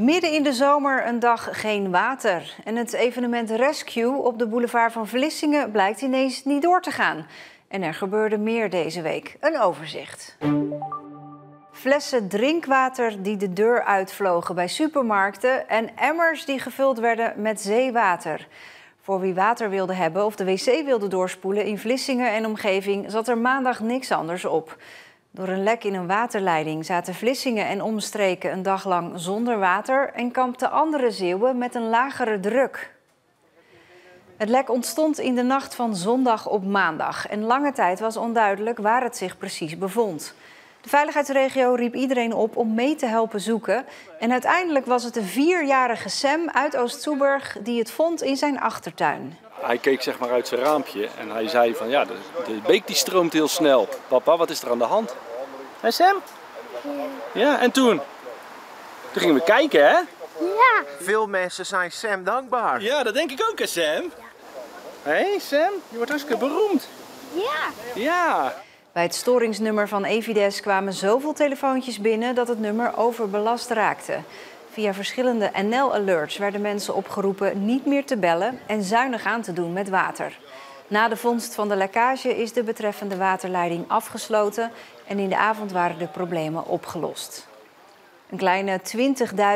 Midden in de zomer een dag geen water. En het evenement Rescue op de boulevard van Vlissingen blijkt ineens niet door te gaan. En er gebeurde meer deze week. Een overzicht. Flessen drinkwater die de deur uitvlogen bij supermarkten en emmers die gevuld werden met zeewater. Voor wie water wilde hebben of de wc wilde doorspoelen in Vlissingen en omgeving zat er maandag niks anders op. Door een lek in een waterleiding zaten Vlissingen en omstreken een dag lang zonder water en kampten andere Zeeuwen met een lagere druk. Het lek ontstond in de nacht van zondag op maandag en lange tijd was onduidelijk waar het zich precies bevond. De veiligheidsregio riep iedereen op om mee te helpen zoeken. En uiteindelijk was het de 4-jarige Sam uit Oost-Soeburg die het vond in zijn achtertuin. Hij keek zeg maar uit zijn raampje en hij zei van ja, de beek die stroomt heel snel. Papa, wat is er aan de hand? Hé Sam? Ja, en toen? Toen gingen we kijken, hè? Ja. Veel mensen zijn Sam dankbaar. Ja, dat denk ik ook, hè Sam? Hé Sam, je wordt hartstikke beroemd. Ja. Ja. Bij het storingsnummer van Evides kwamen zoveel telefoontjes binnen dat het nummer overbelast raakte. Via verschillende NL-alerts werden mensen opgeroepen niet meer te bellen en zuinig aan te doen met water. Na de vondst van de lekkage is de betreffende waterleiding afgesloten en in de avond waren de problemen opgelost. Een kleine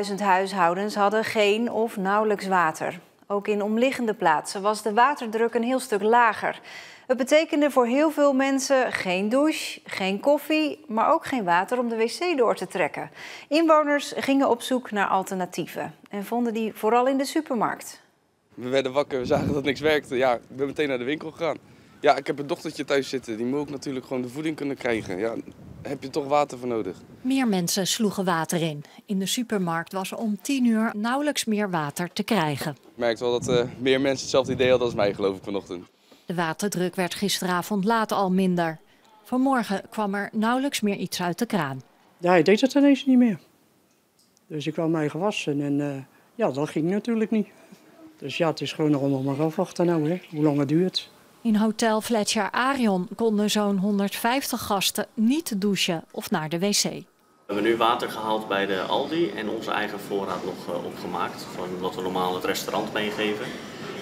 20.000 huishoudens hadden geen of nauwelijks water. Ook in omliggende plaatsen was de waterdruk een heel stuk lager. Het betekende voor heel veel mensen geen douche, geen koffie, maar ook geen water om de wc door te trekken. Inwoners gingen op zoek naar alternatieven en vonden die vooral in de supermarkt. We werden wakker, we zagen dat niks werkte. Ja, ik ben meteen naar de winkel gegaan. Ja, ik heb een dochtertje thuis zitten, die moet ook natuurlijk gewoon de voeding kunnen krijgen. Ja, daar heb je toch water voor nodig. Meer mensen sloegen water in. In de supermarkt was er om 10 uur nauwelijks meer water te krijgen. Ik merkte wel dat meer mensen hetzelfde idee hadden als mij, geloof ik, vanochtend. De waterdruk werd gisteravond laat al minder. Vanmorgen kwam er nauwelijks meer iets uit de kraan. Ja, hij deed het ineens niet meer. Dus ik wou mij gewassen en ja, dat ging natuurlijk niet. Dus ja, het is gewoon nog maar afwachten nou, hè, hoe lang het duurt. In Hotel Fletcher Arion konden zo'n 150 gasten niet douchen of naar de wc. We hebben nu water gehaald bij de Aldi en onze eigen voorraad nog opgemaakt. Van wat we normaal het restaurant meegeven.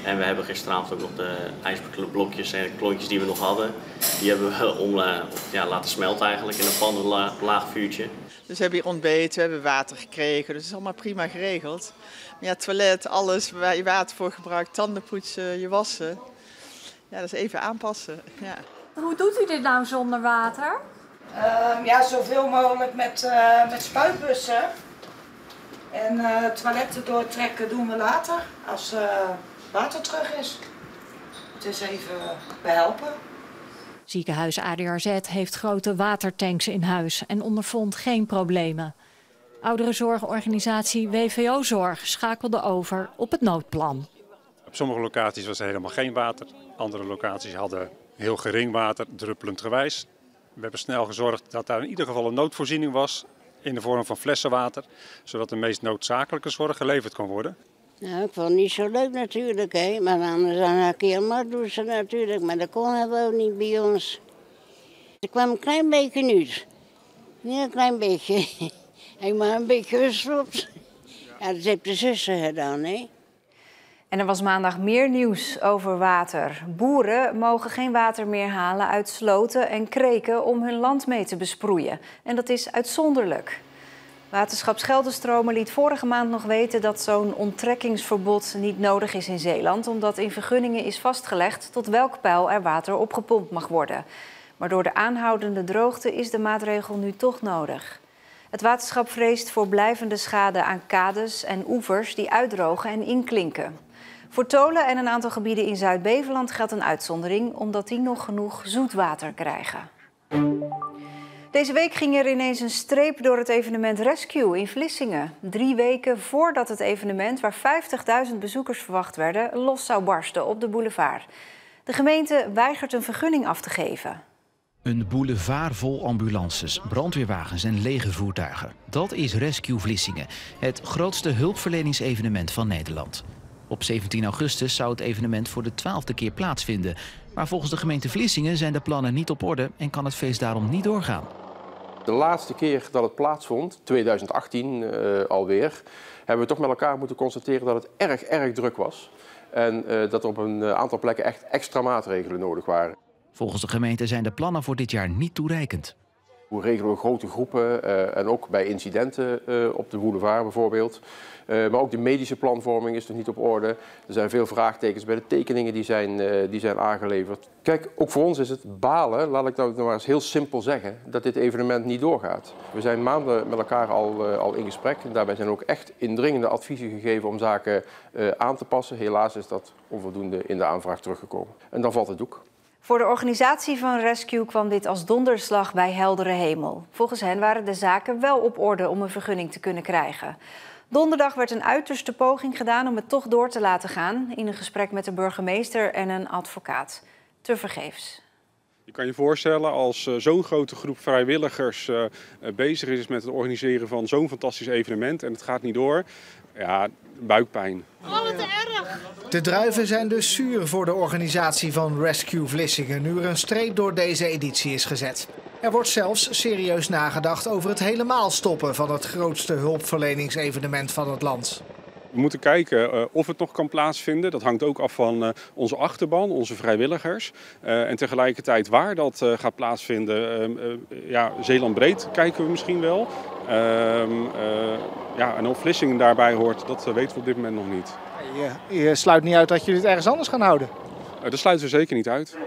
En we hebben gisteravond ook nog de ijsblokjes en klontjes die we nog hadden. Die hebben we laten smelten eigenlijk in een pan, een laag vuurtje. Dus we hebben hier ontbeten, we hebben water gekregen, dus het is allemaal prima geregeld. Maar ja, toilet, alles waar je water voor gebruikt, tandenpoetsen, je wassen. Ja, dat is even aanpassen. Ja. Hoe doet u dit nou zonder water? Ja, zoveel mogelijk met spuitbussen. En toiletten doortrekken doen we later, als water terug is. Het is even behelpen. Ziekenhuis ADRZ heeft grote watertanks in huis en ondervond geen problemen. Ouderenzorgorganisatie WVO Zorg schakelde over op het noodplan. Op sommige locaties was er helemaal geen water. Andere locaties hadden heel gering water, druppelend gewijs. We hebben snel gezorgd dat daar in ieder geval een noodvoorziening was in de vorm van flessenwater, zodat de meest noodzakelijke zorg geleverd kon worden. Nou, ik vond het niet zo leuk natuurlijk, hè. Maar anders dan een keer maar douchen natuurlijk. Maar dat kon we ook niet bij ons. Er kwam een klein beetje uit. Niet een klein beetje. Ik maar een beetje gestopt. Ja, dat heeft de zussen gedaan, hè. En er was maandag meer nieuws over water. Boeren mogen geen water meer halen uit sloten en kreken om hun land mee te besproeien. En dat is uitzonderlijk. Waterschap Scheldenstromen liet vorige maand nog weten dat zo'n onttrekkingsverbod niet nodig is in Zeeland, omdat in vergunningen is vastgelegd tot welk peil er water opgepompt mag worden. Maar door de aanhoudende droogte is de maatregel nu toch nodig. Het waterschap vreest voor blijvende schade aan kades en oevers die uitdrogen en inklinken. Voor Tolen en een aantal gebieden in Zuid-Beveland geldt een uitzondering, omdat die nog genoeg zoetwater krijgen. Deze week ging er ineens een streep door het evenement Rescue in Vlissingen. 3 weken voordat het evenement, waar 50.000 bezoekers verwacht werden, los zou barsten op de boulevard. De gemeente weigert een vergunning af te geven. Een boulevard vol ambulances, brandweerwagens en lege voertuigen. Dat is Rescue Vlissingen, het grootste hulpverleningsevenement van Nederland. Op 17 augustus zou het evenement voor de 12e keer plaatsvinden. Maar volgens de gemeente Vlissingen zijn de plannen niet op orde en kan het feest daarom niet doorgaan. De laatste keer dat het plaatsvond, 2018 alweer, hebben we toch met elkaar moeten constateren dat het erg druk was. En dat er op een aantal plekken echt extra maatregelen nodig waren. Volgens de gemeente zijn de plannen voor dit jaar niet toereikend. Hoe regelen we grote groepen en ook bij incidenten op de boulevard bijvoorbeeld. Maar ook de medische planvorming is nog niet op orde. Er zijn veel vraagtekens bij de tekeningen die zijn aangeleverd. Kijk, ook voor ons is het balen, laat ik dat nou maar eens heel simpel zeggen, dat dit evenement niet doorgaat. We zijn maanden met elkaar al in gesprek en daarbij zijn ook echt indringende adviezen gegeven om zaken aan te passen. Helaas is dat onvoldoende in de aanvraag teruggekomen. En dan valt het doek. Voor de organisatie van Rescue kwam dit als donderslag bij heldere hemel. Volgens hen waren de zaken wel op orde om een vergunning te kunnen krijgen. Donderdag werd een uiterste poging gedaan om het toch door te laten gaan in een gesprek met de burgemeester en een advocaat. Tevergeefs. Je kan je voorstellen als zo'n grote groep vrijwilligers bezig is met het organiseren van zo'n fantastisch evenement en het gaat niet door. Ja, buikpijn. Oh, wat erg! De druiven zijn dus zuur voor de organisatie van Rescue Vlissingen, nu er een streep door deze editie is gezet. Er wordt zelfs serieus nagedacht over het helemaal stoppen van het grootste hulpverleningsevenement van het land. We moeten kijken of het nog kan plaatsvinden. Dat hangt ook af van onze achterban, onze vrijwilligers. En tegelijkertijd waar dat gaat plaatsvinden, Zeelandbreed kijken we misschien wel. En of Vlissingen daarbij hoort, dat weten we op dit moment nog niet. Je sluit niet uit dat jullie het ergens anders gaan houden? Dat sluiten we zeker niet uit.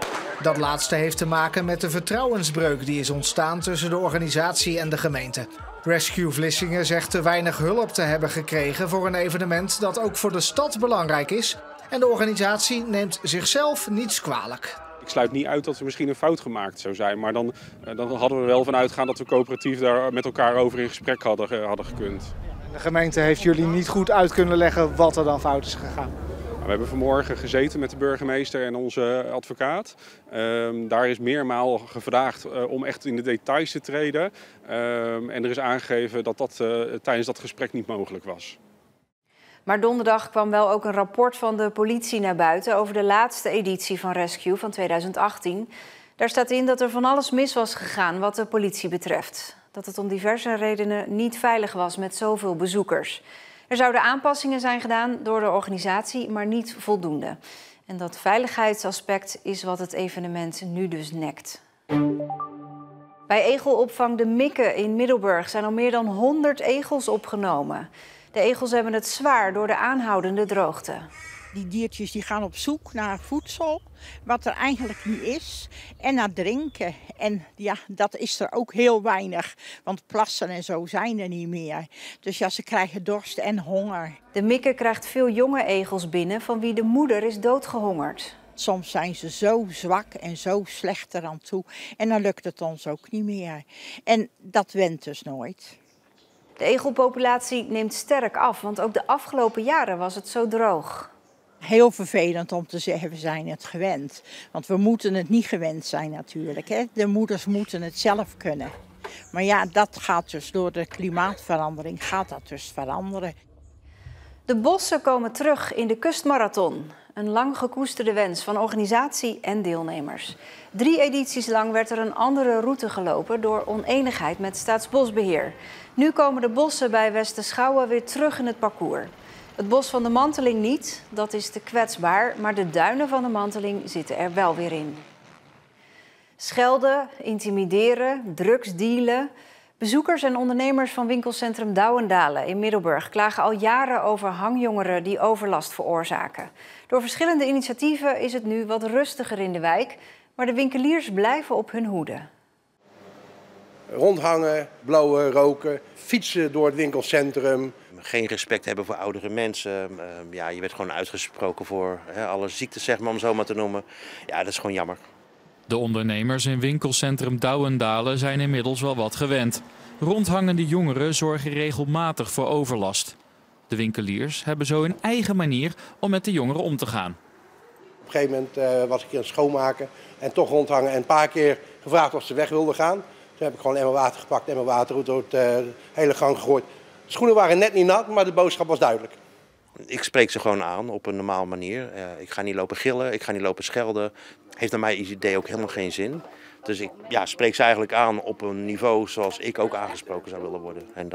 Dat laatste heeft te maken met de vertrouwensbreuk die is ontstaan tussen de organisatie en de gemeente. Rescue Vlissingen zegt te weinig hulp te hebben gekregen voor een evenement dat ook voor de stad belangrijk is. En de organisatie neemt zichzelf niets kwalijk. Ik sluit niet uit dat er misschien een fout gemaakt zou zijn, maar dan hadden we er wel van uitgaan dat we coöperatief daar met elkaar over in gesprek hadden gekund. De gemeente heeft jullie niet goed uit kunnen leggen wat er dan fout is gegaan. We hebben vanmorgen gezeten met de burgemeester en onze advocaat. Daar is meermaal gevraagd om echt in de details te treden. En er is aangegeven dat dat tijdens dat gesprek niet mogelijk was. Maar donderdag kwam wel ook een rapport van de politie naar buiten over de laatste editie van Rescue van 2018. Daar staat in dat er van alles mis was gegaan wat de politie betreft. Dat het om diverse redenen niet veilig was met zoveel bezoekers. Er zouden aanpassingen zijn gedaan door de organisatie, maar niet voldoende. En dat veiligheidsaspect is wat het evenement nu dus nekt. Bij egelopvang De Mikke in Middelburg zijn al meer dan 100 egels opgenomen. De egels hebben het zwaar door de aanhoudende droogte. Die diertjes die gaan op zoek naar voedsel, wat er eigenlijk niet is, en naar drinken. En ja, dat is er ook heel weinig, want plassen en zo zijn er niet meer. Dus ja, ze krijgen dorst en honger. De Mikke krijgt veel jonge egels binnen van wie de moeder is doodgehongerd. Soms zijn ze zo zwak en zo slecht eraan toe en dan lukt het ons ook niet meer. En dat went dus nooit. De egelpopulatie neemt sterk af, want ook de afgelopen jaren was het zo droog. Heel vervelend om te zeggen, we zijn het gewend. Want we moeten het niet gewend zijn natuurlijk. Hè? De moeders moeten het zelf kunnen. Maar ja, dat gaat dus door de klimaatverandering gaat dat dus veranderen. De bossen komen terug in de kustmarathon. Een lang gekoesterde wens van organisatie en deelnemers. 3 edities lang werd er een andere route gelopen door oneenigheid met Staatsbosbeheer. Nu komen de bossen bij Westerschouwen weer terug in het parcours. Het bos van de Manteling niet, dat is te kwetsbaar, maar de duinen van de Manteling zitten er wel weer in. Schelden, intimideren, drugsdealen. Bezoekers en ondernemers van winkelcentrum Douwendalen in Middelburg klagen al jaren over hangjongeren die overlast veroorzaken. Door verschillende initiatieven is het nu wat rustiger in de wijk, maar de winkeliers blijven op hun hoede. Rondhangen, blowen, roken, fietsen door het winkelcentrum. Geen respect hebben voor oudere mensen. Je werd gewoon uitgesproken voor alle ziektes, zeg maar, om zo maar te noemen. Ja, dat is gewoon jammer. De ondernemers in winkelcentrum Douwendalen zijn inmiddels wel wat gewend. Rondhangende jongeren zorgen regelmatig voor overlast. De winkeliers hebben zo hun eigen manier om met de jongeren om te gaan. Op een gegeven moment was ik hier aan het schoonmaken en toch rondhangen en een paar keer gevraagd of ze weg wilden gaan. Toen heb ik gewoon emmer water gepakt, emmer water door het hele gang gegooid. De schoenen waren net niet nat, maar de boodschap was duidelijk. Ik spreek ze gewoon aan op een normale manier. Ik ga niet lopen gillen, ik ga niet lopen schelden. Heeft naar mijn idee ook helemaal geen zin. Dus ik spreek ze eigenlijk aan op een niveau zoals ik ook aangesproken zou willen worden. En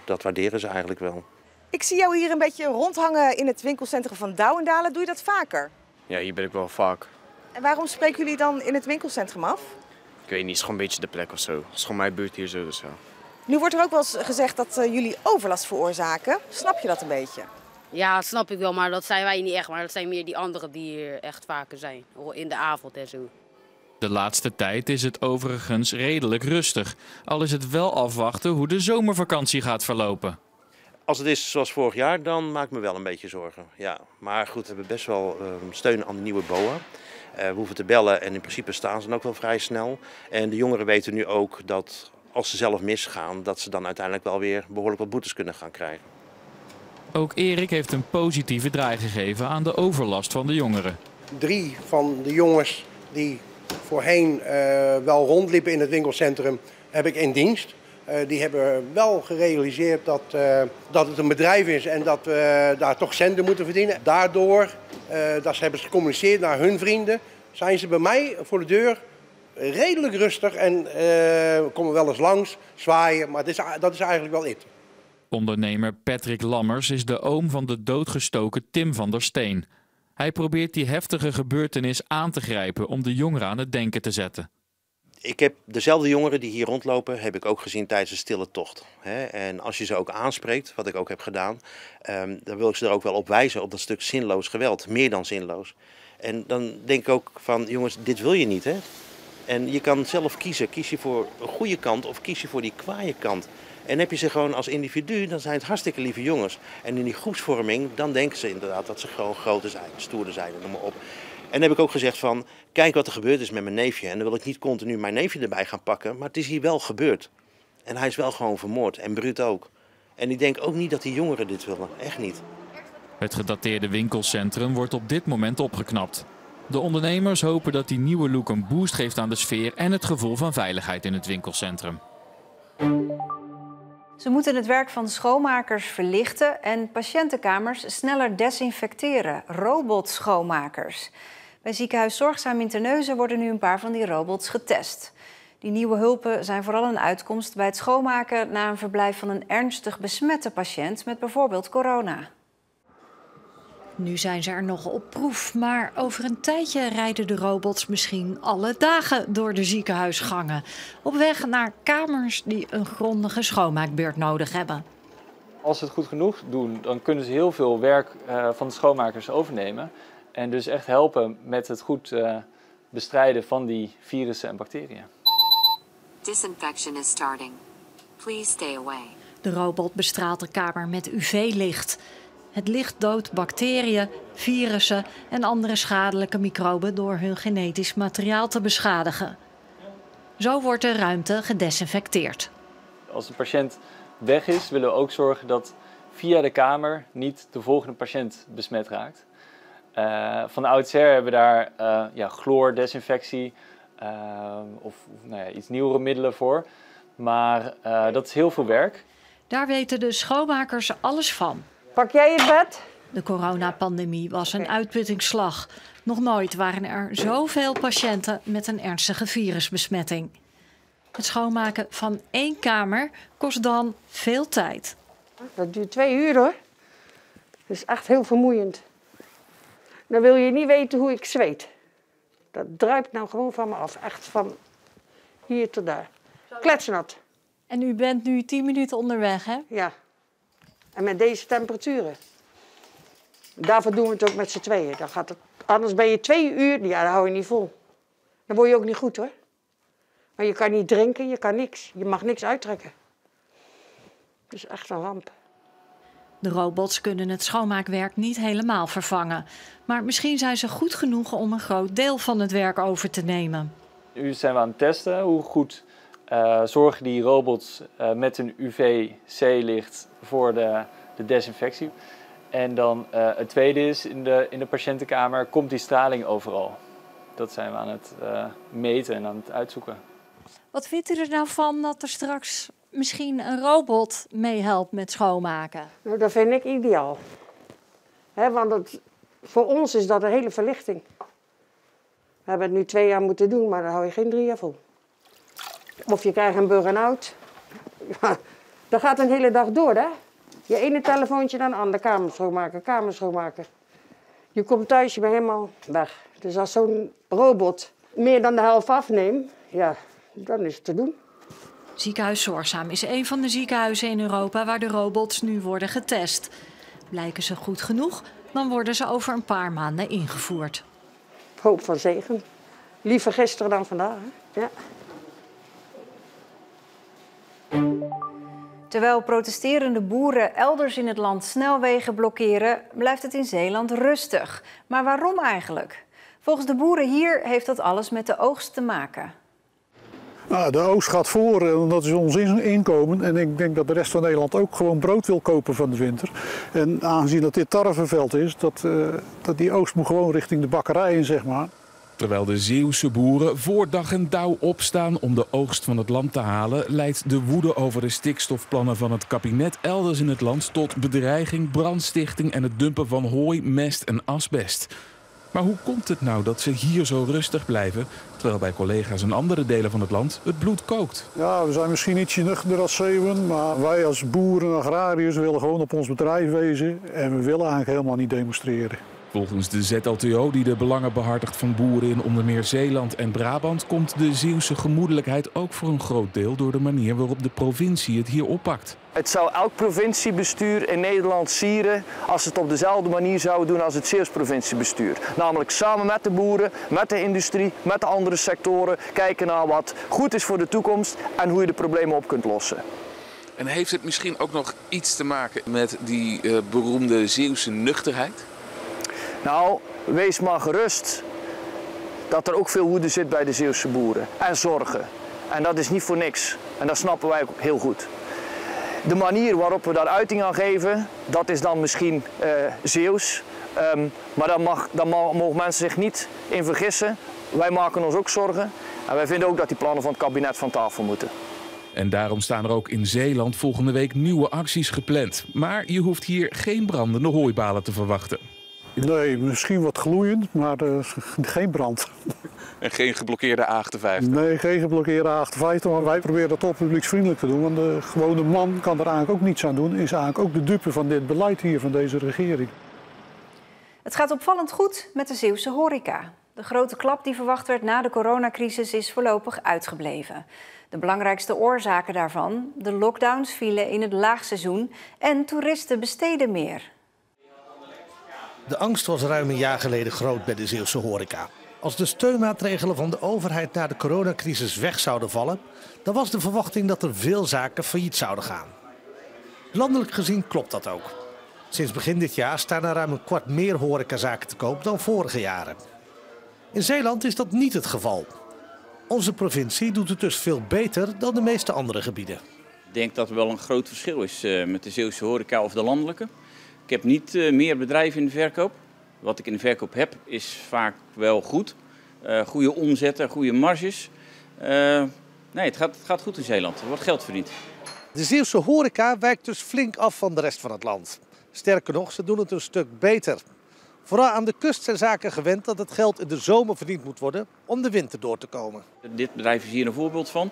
dat waarderen ze eigenlijk wel. Ik zie jou hier een beetje rondhangen in het winkelcentrum van Douwendalen. Doe je dat vaker? Ja, hier ben ik wel vaak. En waarom spreken jullie dan in het winkelcentrum af? Ik weet niet, het is gewoon een beetje de plek of zo. Het is gewoon mijn buurt hier zo, dus ja. Nu wordt er ook wel eens gezegd dat jullie overlast veroorzaken. Snap je dat een beetje? Ja, dat snap ik wel, maar dat zijn wij niet echt. Maar dat zijn meer die anderen die hier echt vaker zijn. In de avond en zo. De laatste tijd is het overigens redelijk rustig. Al is het wel afwachten hoe de zomervakantie gaat verlopen. Als het is zoals vorig jaar, dan maak ik me wel een beetje zorgen. Ja, maar goed, we hebben best wel steun aan de nieuwe BOA. We hoeven te bellen en in principe staan ze dan ook wel vrij snel. En de jongeren weten nu ook dat als ze zelf misgaan, dat ze dan uiteindelijk wel weer behoorlijk wat boetes kunnen gaan krijgen. Ook Erik heeft een positieve draai gegeven aan de overlast van de jongeren. 3 van de jongens die voorheen wel rondliepen in het winkelcentrum heb ik in dienst. Die hebben wel gerealiseerd dat het een bedrijf is en dat we daar toch centen moeten verdienen. Daardoor, dat ze hebben gecommuniceerd naar hun vrienden, zijn ze bij mij voor de deur redelijk rustig en komen wel eens langs, zwaaien, maar dat is eigenlijk wel het. Ondernemer Patrick Lammers is de oom van de doodgestoken Tim van der Steen. Hij probeert die heftige gebeurtenis aan te grijpen om de jongeren aan het denken te zetten. Ik heb dezelfde jongeren die hier rondlopen, heb ik ook gezien tijdens de stille tocht. En als je ze ook aanspreekt, wat ik ook heb gedaan, dan wil ik ze er ook wel op wijzen op dat stuk zinloos geweld, meer dan zinloos. En dan denk ik ook van, jongens, dit wil je niet, hè? En je kan zelf kiezen. Kies je voor een goede kant of kies je voor die kwaaie kant. En heb je ze gewoon als individu, dan zijn het hartstikke lieve jongens. En in die groepsvorming, dan denken ze inderdaad dat ze gewoon groter zijn, stoerder zijn en noem maar op. En dan heb ik ook gezegd van, kijk wat er gebeurd is met mijn neefje. En dan wil ik niet continu mijn neefje erbij gaan pakken, maar het is hier wel gebeurd. En hij is wel gewoon vermoord en Bruut ook. En ik denk ook niet dat die jongeren dit willen, echt niet. Het gedateerde winkelcentrum wordt op dit moment opgeknapt. De ondernemers hopen dat die nieuwe look een boost geeft aan de sfeer en het gevoel van veiligheid in het winkelcentrum. Ze moeten het werk van schoonmakers verlichten en patiëntenkamers sneller desinfecteren. Robotschoonmakers. Bij ziekenhuis Zorgzaam in Terneuzen worden nu een paar van die robots getest. Die nieuwe hulpen zijn vooral een uitkomst bij het schoonmaken na een verblijf van een ernstig besmette patiënt met bijvoorbeeld corona. Nu zijn ze er nog op proef, maar over een tijdje rijden de robots misschien alle dagen door de ziekenhuisgangen. Op weg naar kamers die een grondige schoonmaakbeurt nodig hebben. Als ze het goed genoeg doen, dan kunnen ze heel veel werk van de schoonmakers overnemen. En dus echt helpen met het goed bestrijden van die virussen en bacteriën. Disinfection is starting. Please stay away. De robot bestraalt de kamer met UV-licht. Het licht doodt bacteriën, virussen en andere schadelijke microben door hun genetisch materiaal te beschadigen. Zo wordt de ruimte gedesinfecteerd. Als de patiënt weg is, willen we ook zorgen dat via de kamer niet de volgende patiënt besmet raakt. Van de oudsher hebben we daar chloordesinfectie of iets nieuwere middelen voor. Maar dat is heel veel werk. Daar weten de schoonmakers alles van. Pak jij het bed? De coronapandemie was een uitputtingsslag. Nog nooit waren er zoveel patiënten met een ernstige virusbesmetting. Het schoonmaken van 1 kamer kost dan veel tijd. Dat duurt 2 uur hoor. Dat is echt heel vermoeiend. Dan wil je niet weten hoe ik zweet. Dat druipt nou gewoon van me af. Echt van hier tot daar. Kletsnat. En u bent nu 10 minuten onderweg, hè? Ja. En met deze temperaturen. Daarvoor doen we het ook met z'n tweeën. Dan gaat het, anders ben je 2 uur, ja, dat hou je niet vol. Dan word je ook niet goed hoor. Maar je kan niet drinken, je kan niks. Je mag niks uittrekken. Het is echt een ramp. De robots kunnen het schoonmaakwerk niet helemaal vervangen. Maar misschien zijn ze goed genoeg om een groot deel van het werk over te nemen. Nu zijn we aan het testen hoe goed zorgen die robots met een UVC-licht voor de desinfectie. En dan het tweede is, in de patiëntenkamer komt die straling overal. Dat zijn we aan het meten en aan het uitzoeken. Wat vindt u er nou van dat er straks misschien een robot meehelpt met schoonmaken? Nou, dat vind ik ideaal. Want voor ons is dat een hele verlichting. We hebben het nu 2 jaar moeten doen, maar dan hou je geen 3 jaar vol. Of je krijgt een burn-out. Ja, dat gaat een hele dag door, hè? Je ene telefoontje naar een ander, kamer schoonmaken. Je komt thuis, je bent helemaal weg. Dus als zo'n robot meer dan de helft afneemt, ja, dan is het te doen. Ziekenhuis Zorgzaam is een van de ziekenhuizen in Europa waar de robots nu worden getest. Blijken ze goed genoeg, dan worden ze over een paar maanden ingevoerd. Hoop van zegen. Liever gisteren dan vandaag, hè? Ja. Terwijl protesterende boeren elders in het land snelwegen blokkeren, blijft het in Zeeland rustig. Maar waarom eigenlijk? Volgens de boeren hier heeft dat alles met de oogst te maken. Nou, de oogst gaat voor en dat is ons inkomen. En ik denk dat de rest van Nederland ook gewoon brood wil kopen van de winter. En aangezien dat dit tarweveld is, dat die oogst moet gewoon richting de bakkerijen, zeg maar. Terwijl de Zeeuwse boeren voor dag en dauw opstaan om de oogst van het land te halen, leidt de woede over de stikstofplannen van het kabinet elders in het land tot bedreiging, brandstichting en het dumpen van hooi, mest en asbest. Maar hoe komt het nou dat ze hier zo rustig blijven, terwijl bij collega's in andere delen van het land het bloed kookt? Ja, we zijn misschien ietsje nuchterder als Zeeuwen, maar wij als boeren en agrariërs willen gewoon op ons bedrijf wezen en we willen eigenlijk helemaal niet demonstreren. Volgens de ZLTO, die de belangen behartigt van boeren in onder meer Zeeland en Brabant, komt de Zeeuwse gemoedelijkheid ook voor een groot deel door de manier waarop de provincie het hier oppakt. Het zou elk provinciebestuur in Nederland sieren als ze het op dezelfde manier zouden doen als het Zeeuws provinciebestuur. Namelijk samen met de boeren, met de industrie, met de andere sectoren kijken naar wat goed is voor de toekomst en hoe je de problemen op kunt lossen. En heeft het misschien ook nog iets te maken met die beroemde Zeeuwse nuchterheid? Nou, wees maar gerust dat er ook veel woede zit bij de Zeeuwse boeren en zorgen. En dat is niet voor niks. En dat snappen wij ook heel goed. De manier waarop we daar uiting aan geven, dat is dan misschien Zeeuws. Maar daar mogen mensen zich niet in vergissen. Wij maken ons ook zorgen. En wij vinden ook dat die plannen van het kabinet van tafel moeten. En daarom staan er ook in Zeeland volgende week nieuwe acties gepland. Maar je hoeft hier geen brandende hooibalen te verwachten. Nee, misschien wat gloeiend, maar geen brand. En geen geblokkeerde A58? Nee, geen geblokkeerde A58, maar wij proberen dat toch publieksvriendelijk te doen. Want de gewone man kan er eigenlijk ook niets aan doen. Is eigenlijk ook de dupe van dit beleid hier, van deze regering. Het gaat opvallend goed met de Zeeuwse horeca. De grote klap die verwacht werd na de coronacrisis is voorlopig uitgebleven. De belangrijkste oorzaken daarvan, de lockdowns vielen in het laagseizoen en toeristen besteden meer. De angst was ruim een jaar geleden groot bij de Zeeuwse horeca. Als de steunmaatregelen van de overheid na de coronacrisis weg zouden vallen, dan was de verwachting dat er veel zaken failliet zouden gaan. Landelijk gezien klopt dat ook. Sinds begin dit jaar staan er ruim een kwart meer horecazaken te koop dan vorige jaren. In Zeeland is dat niet het geval. Onze provincie doet het dus veel beter dan de meeste andere gebieden. Ik denk dat er wel een groot verschil is met de Zeeuwse horeca of de landelijke. Ik heb niet meer bedrijven in de verkoop. Wat ik in de verkoop heb is vaak wel goed. Goede omzetten, goede marges. Nee, het gaat goed in Zeeland. Er wordt geld verdiend. De Zeeuwse horeca wijkt dus flink af van de rest van het land. Sterker nog, ze doen het een stuk beter. Vooral aan de kust zijn zaken gewend dat het geld in de zomer verdiend moet worden om de winter door te komen. Dit bedrijf is hier een voorbeeld van.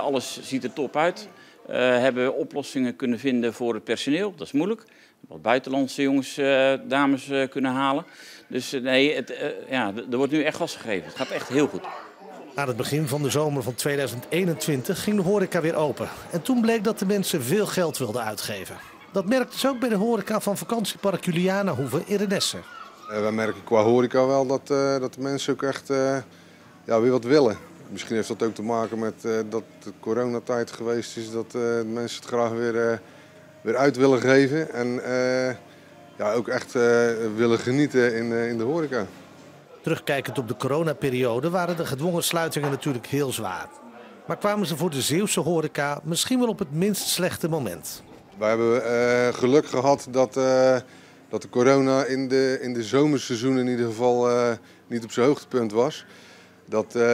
Alles ziet er top uit. Hebben oplossingen kunnen vinden voor het personeel. Dat is moeilijk. Wat buitenlandse jongens, dames kunnen halen. Dus nee, er wordt nu echt gas gegeven. Het gaat echt heel goed. Aan het begin van de zomer van 2021 ging de horeca weer open. En toen bleek dat de mensen veel geld wilden uitgeven. Dat merkten ze ook bij de horeca van vakantiepark Julianahoeve in Renesse. Wij merken qua horeca wel dat de mensen ook echt weer wat willen. Misschien heeft dat ook te maken met dat de coronatijd geweest is. Dat mensen het graag weer uit willen geven. En ook echt willen genieten in de horeca. Terugkijkend op de coronaperiode waren de gedwongen sluitingen natuurlijk heel zwaar. Maar kwamen ze voor de Zeeuwse horeca misschien wel op het minst slechte moment. Wij hebben geluk gehad dat de corona in de zomerseizoen in ieder geval niet op zijn hoogtepunt was.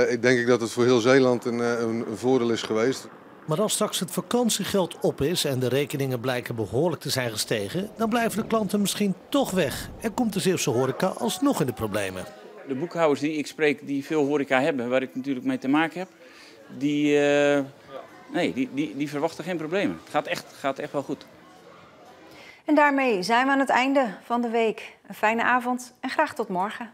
Ik denk dat het voor heel Zeeland een voordeel is geweest. Maar als straks het vakantiegeld op is en de rekeningen blijken behoorlijk te zijn gestegen, dan blijven de klanten misschien toch weg en komt de Zeeuwse horeca alsnog in de problemen. De boekhouders die ik spreek, die veel horeca hebben, waar ik natuurlijk mee te maken heb, die verwachten geen problemen. Het gaat echt wel goed. En daarmee zijn we aan het einde van de week. Een fijne avond en graag tot morgen.